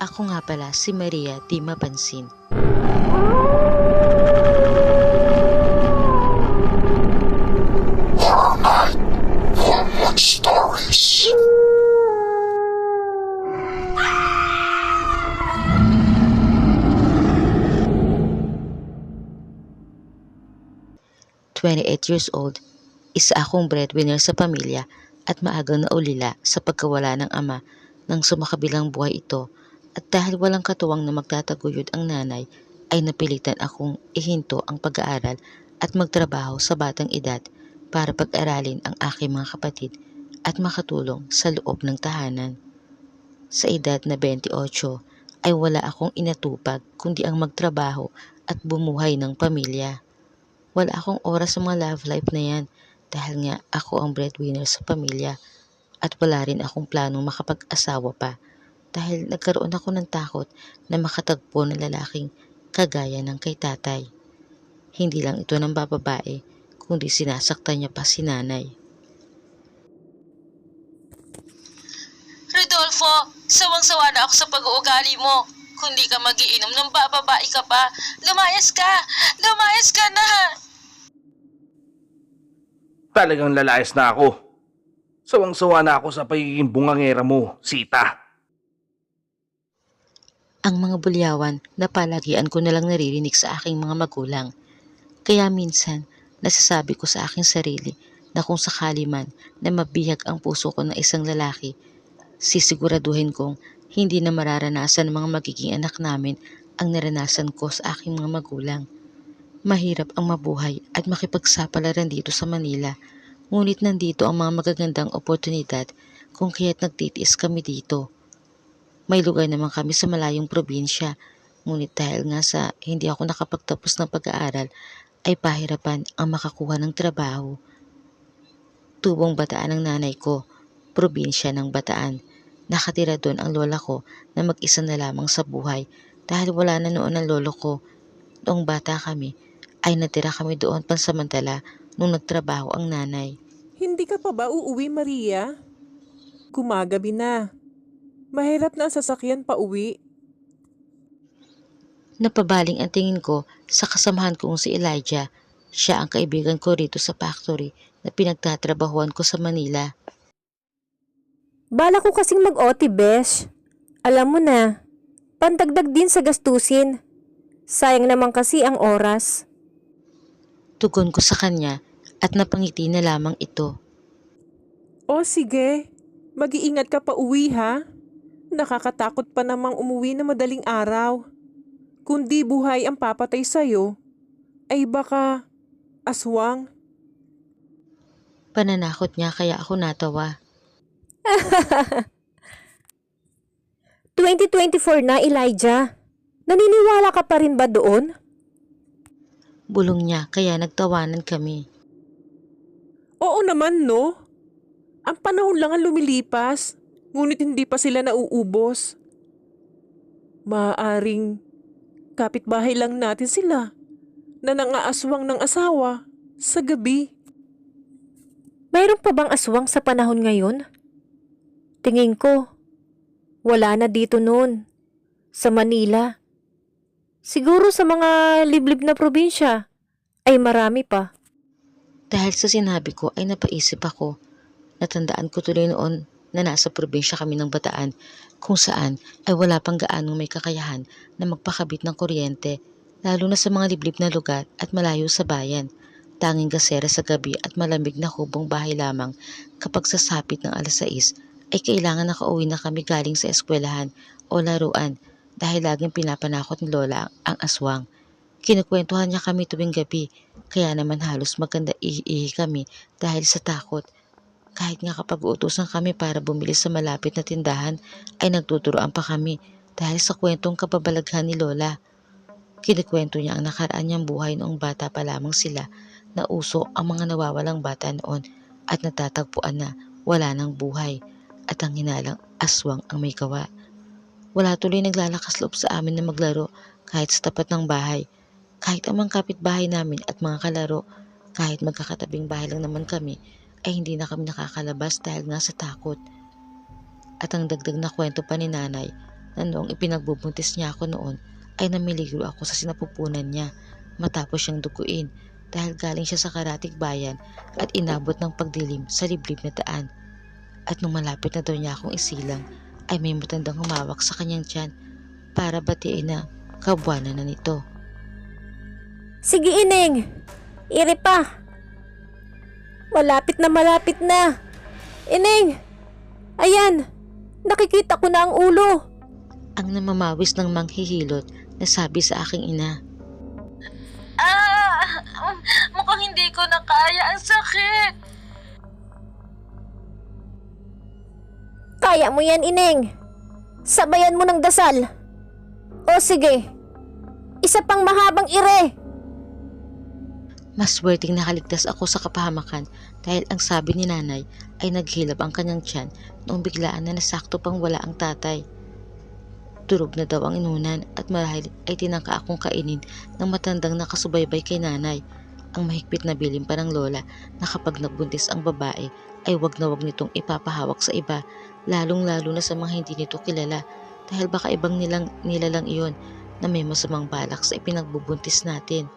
Ako nga pala si Maria Di Mapansin. Horror Night Horror Stories. Years old, isa akong breadwinner sa pamilya at maagang naulila sa pagkawala ng ama nang sumakabilang buhay ito, at dahil walang katuwang na magtataguyod ang nanay ay napilitan akong ihinto ang pag-aaral at magtrabaho sa batang edad para pag-aralin ang aking mga kapatid at makatulong sa loob ng tahanan. Sa edad na 28 ay wala akong inatupag kundi ang magtrabaho at bumuhay ng pamilya. Wala akong oras sa mga love life na yan dahil nga ako ang breadwinner sa pamilya, at wala rin akong planong makapag-asawa pa dahil nagkaroon ako ng takot na makatagpo ng lalaking kagaya ng kay tatay. Hindi lang ito ng bababae kundi sinasaktan niya pa si nanay. Rodolfo, sawang-sawa na ako sa pag-uugali mo. Kung di ka magiinom ng bababae ka pa, lumayas ka! Lumayas ka na! Talagang lalayas na ako. Sawang-sawa na ako sa pagiging bungangera mo, Sita. Ang mga bulyawan na palagian ko nalang naririnig sa aking mga magulang. Kaya minsan, nasasabi ko sa aking sarili na kung sakali man na mabihag ang puso ko ng isang lalaki, sisiguraduhin kong hindi na mararanasan ng mga magiging anak namin ang naranasan ko sa aking mga magulang. Mahirap ang mabuhay at makipagsapalaran dito sa Manila, ngunit nandito ang mga magagandang oportunidad kung kaya't nagtitiis kami dito. May lugar naman kami sa malayong probinsya, ngunit dahil nga sa hindi ako nakapagtapos ng pag-aaral ay pahirapan ang makakuha ng trabaho. Tubong Bataan ang nanay ko, probinsya ng Bataan. Nakatira doon ang lola ko na mag-isa na lamang sa buhay dahil wala na noon ang lolo ko. Noong bata kami ay natira kami doon pansamantala nung nagtrabaho ang nanay. Hindi ka pa ba uuwi, Maria? Gumagabi na. Mahirap na ang sasakyan pa uwi. Napabaling ang tingin ko sa kasamahan kong si Elijah. Siya ang kaibigan ko rito sa factory na pinagtatrabahuan ko sa Manila. Bala ko kasing mag-OT, Besh. Alam mo na, pandagdag din sa gastusin. Sayang naman kasi ang oras. Tugon ko sa kanya at napangiti na lamang ito. O sige, mag-iingat ka pa uwi ha. Nakakatakot pa namang umuwi na madaling araw. Kung di buhay ang papatay sa'yo, ay baka aswang. Pananakot niya kaya ako natawa. 2024 na, Elijah. Naniniwala ka pa rin ba doon? Bulong niya kaya nagtawanan kami. Oo naman no. Ang panahon lang ang lumilipas, ngunit hindi pa sila nauubos. Maaaring kapitbahay lang natin sila na nangaaswang ng asawa sa gabi. Mayroon pa bang aswang sa panahon ngayon? Tingin ko, wala na dito noon. Sa Manila. Siguro sa mga liblib na probinsya ay marami pa. Dahil sa sinabi ko ay napaisip ako. Natandaan ko tuloy noon na nasa probinsya kami ng Bataan kung saan ay wala pang gaanong may kakayahan na magpakabit ng kuryente, lalo na sa mga liblib na lugar at malayo sa bayan. Tanging gasera sa gabi at malamig na kubong bahay lamang kapag sasapit ng alas 6 ay kailangan nakauwi na kami galing sa eskwelahan o laruan dahil laging pinapanakot ni Lola ang aswang. Kinukwentuhan niya kami tuwing gabi, kaya naman halos maganda ihi kami dahil sa takot. Kahit nga kapag uutusan kami para bumili sa malapit na tindahan ay nagtuturoan pa kami dahil sa kwentong kababalaghan ni Lola. Kinikwento niya ang nakaraan niyang buhay noong bata pa lamang sila na uso ang mga nawawalang bata noon at natatagpuan na wala ng buhay at ang hinalang aswang ang may gawa. Wala tuloy naglalakas loob sa amin na maglaro kahit sa tapat ng bahay. Kahit ang mga kapitbahay namin at mga kalaro, kahit magkakatabing bahay lang naman kami, ay hindi na kami nakakalabas dahil nga sa takot. At ang dagdag na kwento pa ni nanay na noong ipinagbubuntis niya ako noon ay namiligro ako sa sinapupunan niya matapos siyang duguin dahil galing siya sa karatig bayan at inabot ng pagdilim sa liblib na daan. At nung malapit na daw niya akong isilang ay may matandang humawak sa kanyang tiyan para batiin na kabuwanan na nito. Sige, Ineng. Iri pa. Malapit na. Ineng! Ayan! Nakikita ko na ang ulo. Ang namamawis ng manghihilot na sabi sa aking ina. Mukhang hindi ko na kaya. Ang sakit. Kaya mo yan, Ineng. Sabayan mo ng dasal. O sige. Isa pang mahabang ire. Maswerteng nakaligtas ako sa kapahamakan dahil ang sabi ni nanay ay naghilab ang kanyang tiyan noong biglaan na nasakto pang wala ang tatay. Durog na daw ang inunan at marahil ay tinangka akong kainin ng matandang nakasubaybay kay nanay. Ang mahigpit na bilin pa ng lola na kapag nagbuntis ang babae ay wag na wag nitong ipapahawak sa iba, lalong-lalo na sa mga hindi nito kilala dahil baka ibang nilalang iyon na may masamang balak sa ipinagbubuntis natin.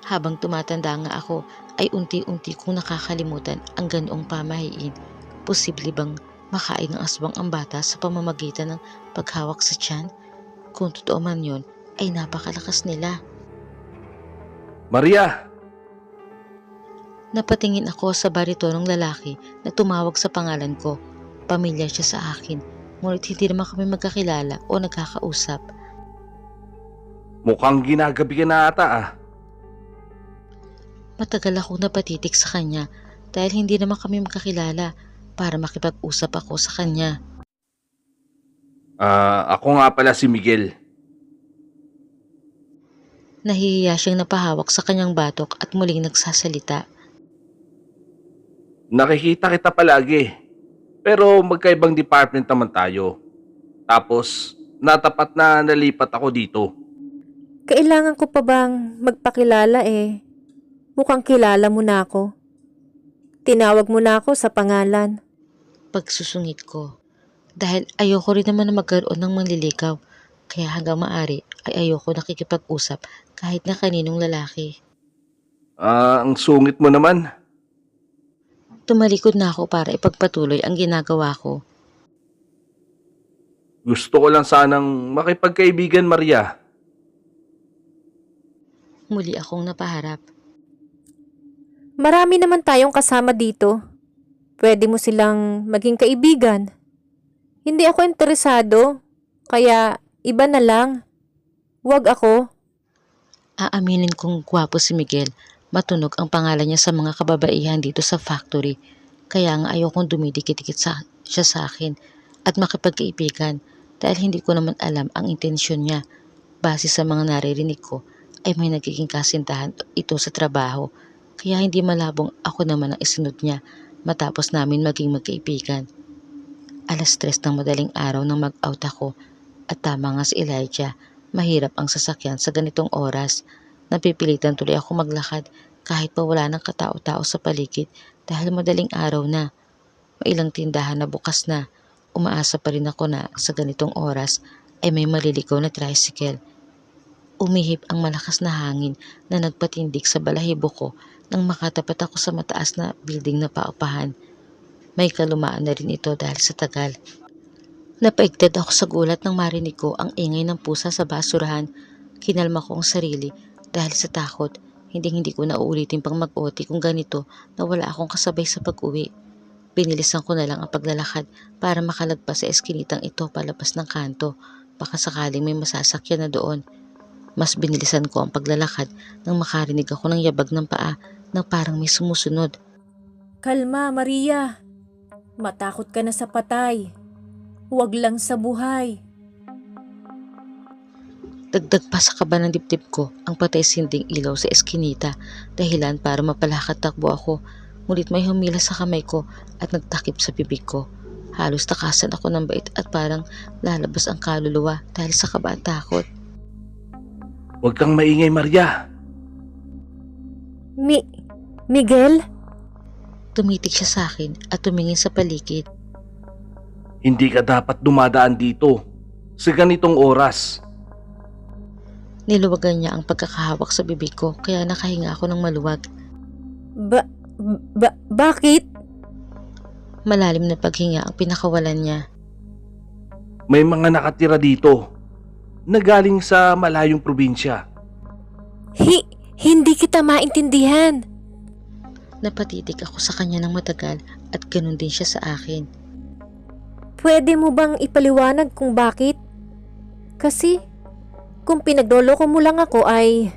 Habang tumatanda nga ako ay unti-unti kong nakakalimutan ang ganoong pamahiin. Posible bang makain ng aswang ang bata sa pamamagitan ng paghawak sa tiyan? Kung totoo man yun ay napakalakas nila. Maria! Napatingin ako sa baritonong lalaki na tumawag sa pangalan ko. Pamilyar siya sa akin, ngunit hindi naman kami magkakilala o nagkakausap. Mukhang ginagabi ka na ata ah. Matagal akong napatitik sa kanya dahil hindi naman kami magkakilala para makipag-usap ako sa kanya. Ako nga pala si Miguel. Nahihiya siyang napahawak sa kanyang batok at muling nagsasalita. Nakikita kita palagi. Pero magkaibang department naman tayo. Tapos, natapat na nalipat ako dito. Kailangan ko pa bang magpakilala eh? Mukhang kilala mo na ako. Tinawag mo na ako sa pangalan. Pagsusungit ko. Dahil ayoko rin naman na magkaroon ng manliligaw. Kaya hanggang maaari ay ayoko nakikipag-usap kahit na kaninong lalaki. Ang sungit mo naman. Tumalikod na ako para ipagpatuloy ang ginagawa ko. Gusto ko lang sanang makipagkaibigan, Maria. Muli akong napaharap. Marami naman tayong kasama dito. Pwede mo silang maging kaibigan. Hindi ako interesado, kaya iba na lang. Huwag ako. Aaminin kong gwapo si Miguel. Matunog ang pangalan niya sa mga kababaihan dito sa factory. Kaya nga ayokong dumidikit-dikit siya sa akin at makipagkaibigan dahil hindi ko naman alam ang intensyon niya. Base sa mga naririnig ko ay may nagiging kasintahan ito sa trabaho. Kaya hindi malabong ako naman ang isunod niya matapos namin maging magkaibigan. 3:00 ng madaling araw nang mag-out ako at tama nga si Elijah, mahirap ang sasakyan sa ganitong oras. Napipilitan tuloy ako maglakad kahit pa wala ng katao-tao sa paligid dahil madaling araw na. Mailang tindahan na bukas na. Umaasa pa rin ako na sa ganitong oras ay may maliligaw na tricycle. Umihip ang malakas na hangin na nagpatindig sa balahibo ko nang makatapat ako sa mataas na building na paupahan. May kalumaan na rin ito dahil sa tagal. Napaigtad ako sa gulat nang marinig ko ang ingay ng pusa sa basurahan. Kinalma ko ang sarili dahil sa takot. Hindi ko na uulitin pang mag-OT kung ganito na wala akong kasabay sa pag-uwi. Binilisan ko na lang ang paglalakad para makalagpas sa eskinitang ito palabas ng kanto. Baka sakaling may masasakyan na doon. Mas binilisan ko ang paglalakad nang makarinig ako ng yabag ng paa na parang may sumusunod. Kalma, Maria. Matakot ka na sa patay. Huwag lang sa buhay. Dagdag pa sa kaba ng dibdib ko ang patay sinding ilaw sa eskinita, dahilan para mapalakad takbo ako. Ngunit may humila sa kamay ko at nagtakip sa bibig ko. Halos takasan ako ng bait at parang lalabas ang kaluluwa dahil sa kaba at takot. Huwag kang maingay, Maria. Miguel? Tumitig siya sa akin at tumingin sa paligid. Hindi ka dapat dumadaan dito. sa ganitong oras? Niluwagan niya ang pagkakahawak sa bibig ko kaya nakahinga ako ng maluwag. Bakit? Malalim na paghinga ang pinakawalan niya. May mga nakatira dito na galing sa malayong probinsya. Hindi kita maintindihan. Napatitig ako sa kanya ng matagal at ganun din siya sa akin. Pwede mo bang ipaliwanag kung bakit? Kasi kung pinagloloko mo lang ako ay...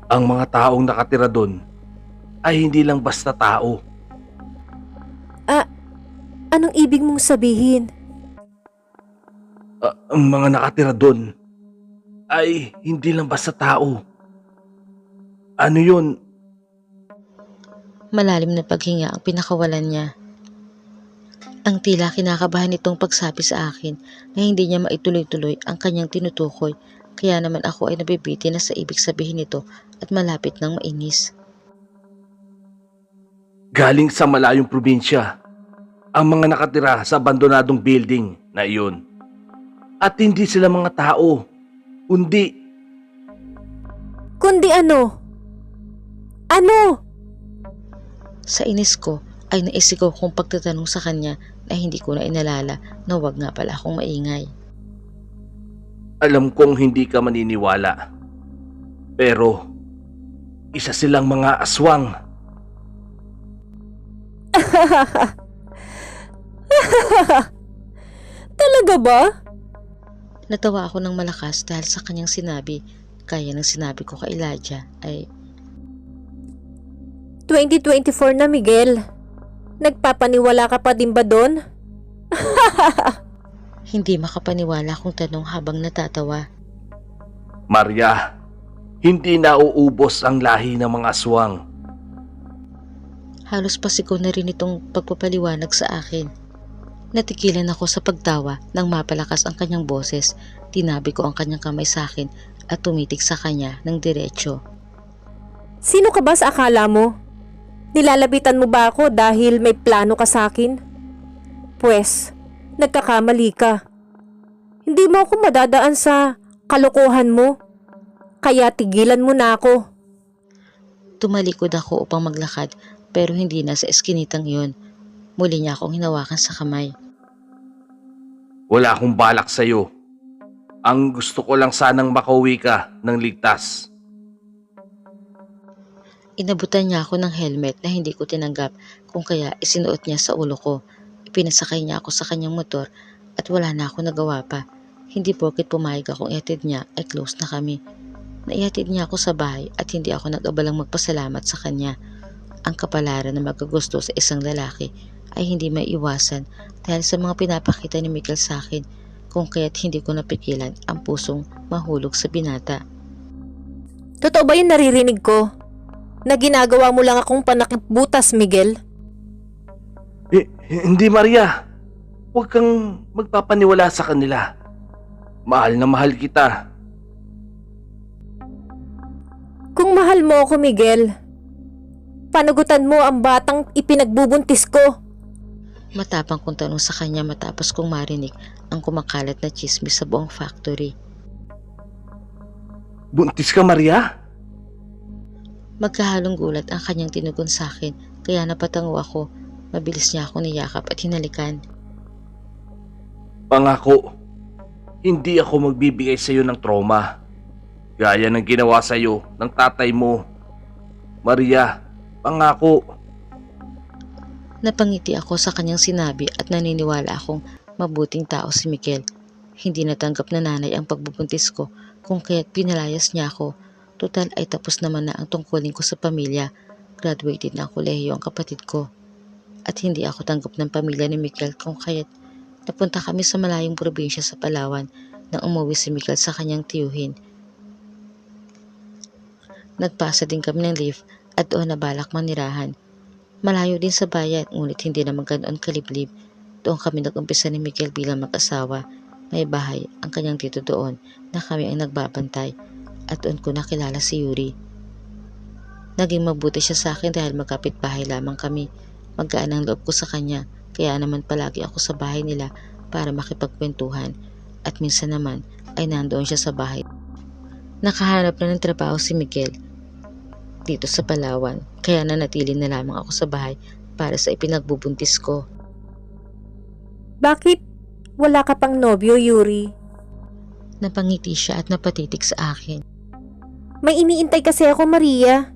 Ang mga taong nakatira doon ay hindi lang basta tao. Anong ibig mong sabihin? Ang mga nakatira doon ay hindi lang basta tao. Ano yun? Malalim na paghinga ang pinakawalan niya. Ang tila kinakabahan nitong pagsabi sa akin na hindi niya maituloy-tuloy ang kanyang tinutukoy, kaya naman ako ay nabibiti na sa ibig sabihin nito at malapit ng mainis. Galing sa malayong probinsya ang mga nakatira sa abandonadong building na iyon. At hindi sila mga tao, kundi Kundi ano? Ano? Sa inis ko ay naisigaw kong pagtatanong sa kanya na hindi ko na inalala na wag nga pala akong maingay. alam kong hindi ka maniniwala. Pero isa silang mga aswang. Talaga ba? Natawa ako ng malakas dahil sa kanyang sinabi, kaya ng sinabi ko kay Elijah ay 2024 na, Miguel. Nagpapaniwala ka pa din ba doon? hindi makapaniwala kong tanong habang natatawa. Maria, hindi nauubos ang lahi ng mga aswang. Halos pasigaw na rin itong pagpapaliwanag sa akin. Natigilan ako sa pagtawa nang mapalakas ang kanyang boses. Tinabi ko ang kanyang kamay sa akin at tumitig sa kanya ng diretsyo. Sino ka ba sa akala mo? Nilalabitan mo ba ako dahil may plano ka sa akin? Pwes, nagkakamali ka. Hindi mo ako madadaan sa kalokohan mo. Kaya tigilan mo na ako. Tumalikod ako upang maglakad pero hindi na sa eskinitang iyon. Muli niya akong hinawakan sa kamay. Wala akong balak sa'yo. Ang gusto ko lang sanang makauwi ka ng ligtas. Inabutan niya ako ng helmet na hindi ko tinanggap kung kaya isinuot niya sa ulo ko. Ipinasakay niya ako sa kanyang motor at wala na ako nagawa pa. Hindi porket pumayag akong ihatid niya ay close na kami. Naihatid niya ako sa bahay at hindi ako nag-abalang magpasalamat sa kanya. Ang kapalaran na magkagusto sa isang lalaki ay hindi maiiwasan dahil sa mga pinapakita ni Miguel sa akin kung kaya't hindi ko napigilan ang pusong mahulog sa binata. Totoo ba yung naririnig ko? Na ginagawa mo lang akong panakipbutas, Miguel? Hindi, Maria. Huwag kang magpapaniwala sa kanila. Mahal na mahal kita. Kung mahal mo ako, Miguel, panagutan mo ang batang ipinagbubuntis ko. Matapang kong tanong sa kanya matapos kong marinig ang kumakalat na chismis sa buong factory. Buntis ka, Maria? Magkahalong gulat ang kanyang tinugon sa akin kaya napatango ako. Mabilis niya ako niyakap at hinalikan. Pangako, hindi ako magbibigay sa iyo ng trauma. Gaya ng ginawa sa iyo ng tatay mo. Maria, pangako. Napangiti ako sa kanyang sinabi at naniniwala akong mabuting tao si Miguel. Hindi natanggap na nanay ang pagbubuntis ko kung kaya't pinalayas niya ako. Total ay tapos naman na ang tungkulin ko sa pamilya. Graduated na ang kolehiyo ang kapatid ko. At hindi ako tanggap ng pamilya ni Miguel kung kaya't napunta kami sa malayong probinsya sa Palawan nang umuwi si Miguel sa kanyang tiyuhin. Nagpasa din kami ng leave at doon na balak manirahan. Malayo din sa bayan ngunit hindi naman ganoon kaliblib. Doon kami nag-umpisa ni Miguel bilang mag-asawa. May bahay ang kanyang tito doon na kami ang nagbabantay at doon ko nakilala si Yuri. Naging mabuti siya sa akin dahil magkapit bahay lamang kami. Magaan ang loob ko sa kanya kaya naman palagi ako sa bahay nila para makipagkwentuhan at minsan naman ay nandoon siya sa bahay. Nakahanap na ng trabaho si Miguel dito sa Palawan, kaya nanatili na lamang ako sa bahay para sa ipinagbubuntis ko. Bakit wala ka pang nobyo, Yuri? Napangiti siya at napatitig sa akin. May iniintay kasi ako, Maria.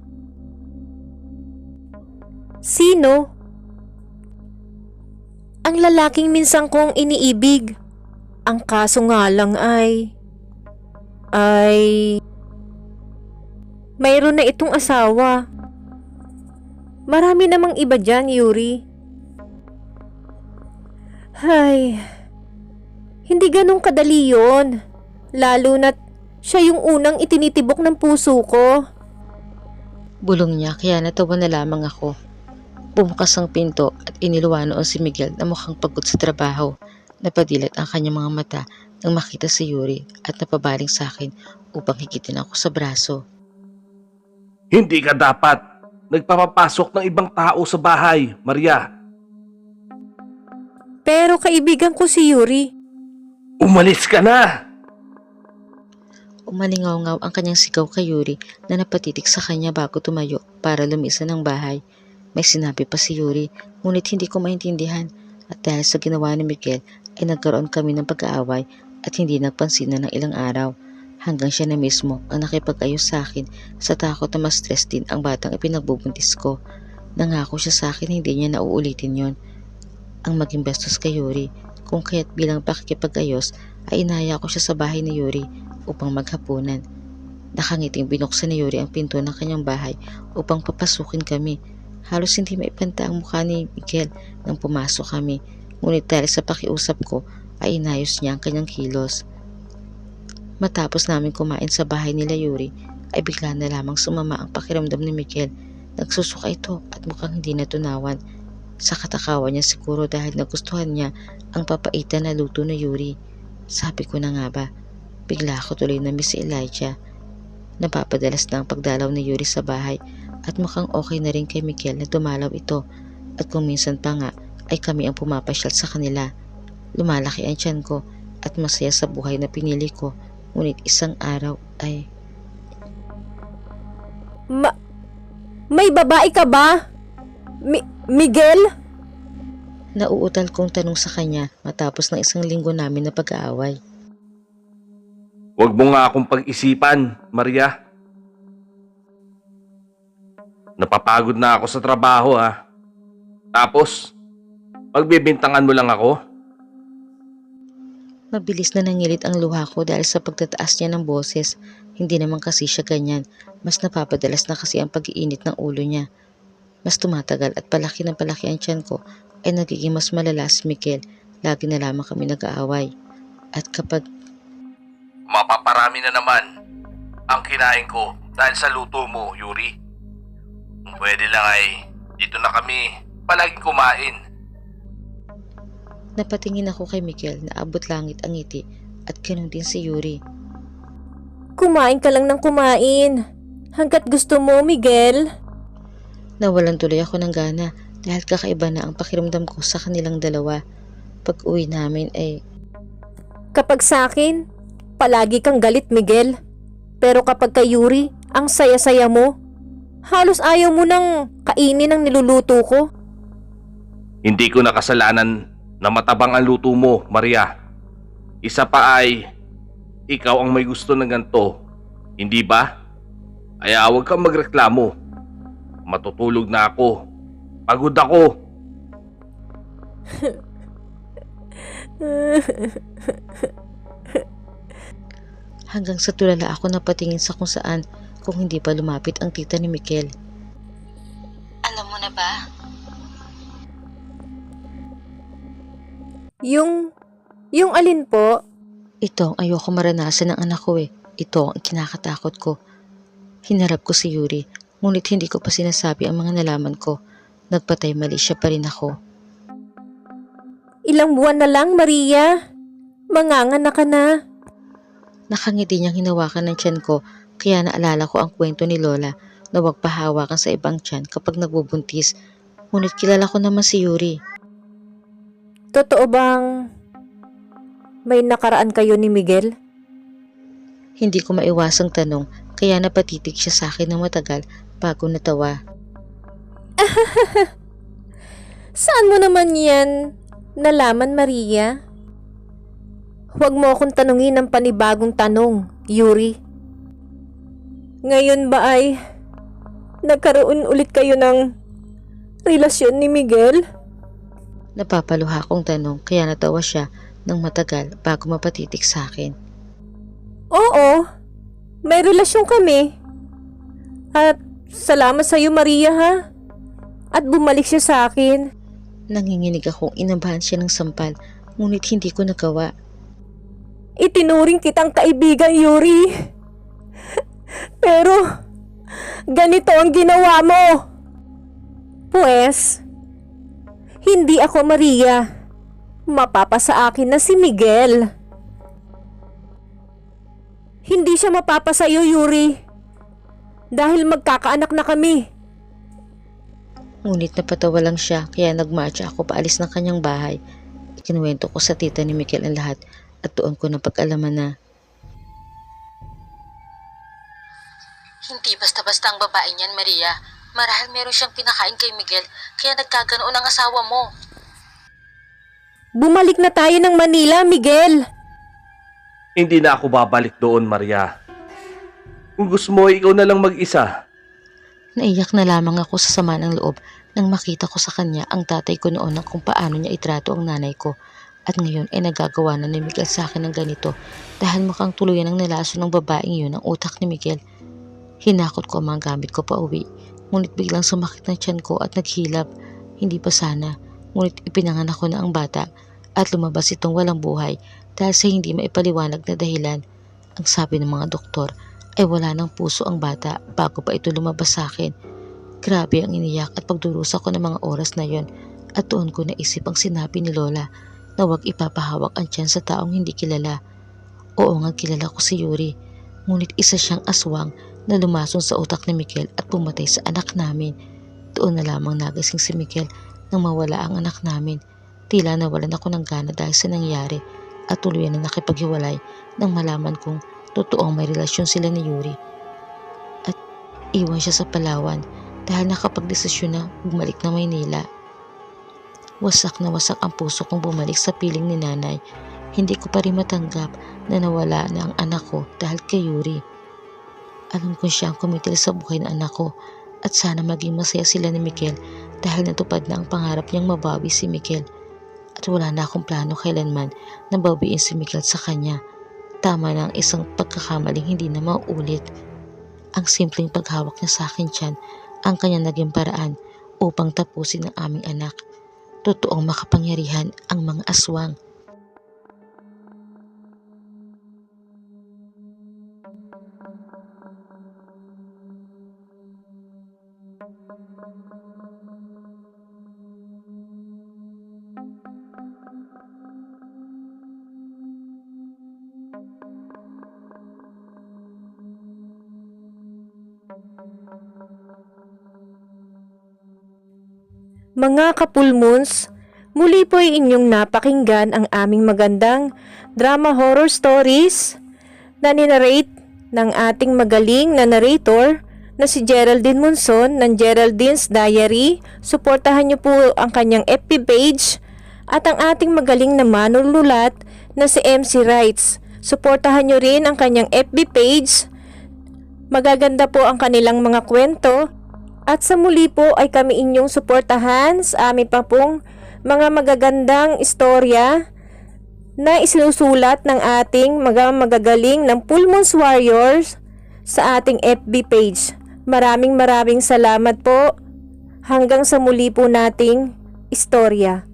Sino? Ang lalaking minsan kong iniibig. Ang kaso nga lang ay mayroon na itong asawa. Marami namang iba dyan, Yuri. Hay, hindi ganun kadali yun. Lalo na't siya yung unang itinitibok ng puso ko. Bulong niya kaya natawa na lamang ako. Bumukas ang pinto at iniluwa noon si Miguel na mukhang pagod sa trabaho. Napadilat ang kanyang mga mata nang makita si Yuri at napabaling sa akin upang higitin ako sa braso. Hindi ka dapat nagpapapasok ng ibang tao sa bahay, Maria. Pero kaibigan ko si Yuri. Umalis ka na! Umalingaw-ngaw ang kanyang sigaw kay Yuri na napatitig sa kanya bago tumayo para lumisan ng bahay. May sinabi pa si Yuri, ngunit hindi ko maintindihan at dahil sa ginawa ni Miguel ay nagkaroon kami ng pag-aaway at hindi nagpansinan ng ilang araw hanggang siya na mismo ang nakipag-ayos sa akin sa takot na ma-stress din ang batang ipinagbubuntis ko. Nangako siya sa akin hindi niya nauulitin yon. Ang maging bastos kay Yuri kung kaya't bilang pakikipag-ayos ay inaya ko siya sa bahay ni Yuri upang maghapunan. Nakangiting binuksan ni Yuri ang pinto ng kanyang bahay upang papasukin kami. Halos hindi maipanta ang mukha ni Miguel nang pumasok kami, ngunit dahil sa pakiusap ko ay inayos niya ang kanyang kilos. Matapos namin kumain sa bahay nila Yuri ay bigla na lamang sumama ang pakiramdam ni Miguel. Nagsusuka ito at mukhang hindi natunawan. Sa katakawan niya siguro dahil nagustuhan niya ang papaitan na luto ni Yuri. Sabi ko na nga ba, bigla ako tuloy na miss si Elijah. Napapadalas na ang pagdalaw ni Yuri sa bahay at mukhang okay na rin kay Miguel na dumalaw ito at kung minsan pa nga ay kami ang pumapasyal sa kanila. Lumalaki ang tiyan ko at masaya sa buhay na pinili ko, ngunit isang araw ay... May babae ka ba? Miguel? Nauutal kong tanong sa kanya matapos ng isang linggo namin na pag-aaway. Huwag mo nga akong pag-isipan, Maria. Napapagod na ako sa trabaho, ha. Tapos, pagbibintangan mo lang ako? Mabilis na nangilit ang luha ko dahil sa pagtataas niya ng boses. Hindi naman kasi siya ganyan. Mas napapadalas na kasi ang pag-iinit ng ulo niya. Mas tumatagal at palaki ng palaki ang tiyan ko ay nagiging mas malala si Miguel. Lagi na lamang kami nag-aaway. At kapag Mapaparami na naman ang kinain ko dahil sa luto mo, Yuri. Kung pwede lang ay dito na kami palaging kumain. napatingin ako kay Miguel na abot langit ang ngiti at ganoon din si Yuri. Kumain ka lang ng kumain. Hanggat gusto mo, Miguel. Nawalan tuloy ako ng gana dahil kakaiba na ang pakiramdam ko sa kanilang dalawa. Pag uwi namin ay Kapag sa akin, palagi kang galit, Miguel. Pero kapag kay Yuri, ang saya-saya mo. Halos ayaw mo nang kainin ang niluluto ko. Hindi ko nakasalanan na matabang ang luto mo, Maria. Isa pa ay, ikaw ang may gusto ng ganito, hindi ba? Kaya huwag kang magreklamo. Matutulog na ako. Pagod ako. hanggang sa tulala ako napatingin sa kung saan kung hindi pa lumapit ang tita ni Miguel. Alam mo na ba? Yung alin po? Ito ang ayoko maranasan ng anak ko eh. Ito ang kinakatakot ko. Hinarap ko si Yuri, ngunit hindi ko pa sinasabi ang mga nalaman ko. Nagpatay mali siya pa rin ako. Ilang buwan na lang, Maria. Manganganak ka na. Nakangiti niyang hinawakan ng tiyan ko, kaya naalala ko ang kwento ni Lola na huwag pahawakan sa ibang tiyan kapag nagbubuntis. Ngunit kilala ko naman si Yuri. Totoo bang May nakaraan kayo ni Miguel? Hindi ko maiwasang tanong kaya napatitig siya sa akin ng matagal bago natawa. Saan mo naman yan nalaman, Maria? Huwag mo akong tanungin ng panibagong tanong, Yuri. Ngayon ba ay nagkaroon ulit kayo ng relasyon ni Miguel? Napapaluha akong tanong kaya natawa siya ng matagal bago mapatitig sa akin. Oo, may relasyon kami. At salamat sa iyo, Maria, ha? At bumalik siya sa akin. Nanginginig akong inabahan siya ng sampal ngunit hindi ko nagawa. Itinuring kitang kaibigan, Yuri. Pero, ganito ang ginawa mo. Pues, hindi ako Maria. Mapapa sa akin na si Miguel. Hindi siya mapapa sa iyo, Yuri. Dahil magkakaanak na kami. Ngunit napatawa lang siya kaya nagmarcha ako paalis ng kanyang bahay. Ikinuwento ko sa tita ni Miguel ang lahat at doon ko napag-alaman na Hindi basta-basta ang babae niyan, Maria. Marahil meron siyang pinakain kay Miguel, kaya nagkaganoon ang asawa mo. Bumalik na tayo ng Manila, Miguel. Hindi na ako babalik doon, Maria. Kung gusto mo, ikaw na lang mag-isa. naiyak na lamang ako sa sama ng loob nang makita ko sa kanya ang tatay ko noon ng kung paano niya itrato ang nanay ko. At ngayon ay nagagawa na ni Miguel sa akin ng ganito dahil mukhang tuluyan ang nalaso ng babaeng yun ang utak ni Miguel. Hinakot ko ang mga gamit ko pa uwi, ngunit biglang sumakit ng tiyan ko at naghilab. Hindi pa sana, ngunit ipinanganak ko na ang bata at lumabas itong walang buhay dahil sa hindi maipaliwanag na dahilan. Ang sabi ng mga doktor ay wala ng puso ang bata bago pa ito lumabas sa akin. Grabe ang iniyak at pagdurusa ko ng mga oras na yon at doon ko naisip ang sinabi ni Lola na huwag ipapahawak ang tiyan sa taong hindi kilala. Oo nga kilala ko si Yuri, ngunit isa siyang aswang na lumasong sa utak ni Miguel at pumatay sa anak namin. Doon na lamang nagising si Miguel nang mawala ang anak namin. Tila nawalan ako ng gana dahil sa nangyari at tuluyan na nakipaghiwalay nang malaman kong totoong may relasyon sila ni Yuri. At iwan siya sa Palawan dahil nakapagdesisyon na bumalik na Maynila. Wasak na wasak ang puso kong bumalik sa piling ni nanay. Hindi ko pa rin matanggap na nawala na ang anak ko dahil kay Yuri. Alam kong siya ang kumitil sa buhay ng anak ko at sana maging masaya sila ni Miguel dahil natupad na ang pangarap niyang mabawi si Miguel. At wala na akong plano kailanman na bawiin si Miguel sa kanya. Tama na ang isang pagkakamaling hindi na mauulit. Ang simpleng paghawak niya sa akin tiyan ang kanya naging paraan upang tapusin ang aming anak. Totoong makapangyarihan ang mga aswang. Mga kapulmons, muli po ay inyong napakinggan ang aming magandang drama horror stories na ninarrate ng ating magaling na narrator na si Geraldine Monson ng Geraldine's Diary. Suportahan niyo po ang kanyang FB page at ang ating magaling na manululat na si MC Wrights. Suportahan niyo rin ang kanyang FB page. Magaganda po ang kanilang mga kwento. At sa muli po ay kami inyong suportahan sa amin pa pong mga magagandang istorya na isinusulat ng ating mga magagaling ng Pulmons Warriors sa ating FB page. Maraming salamat po. Hanggang sa muli po nating istorya.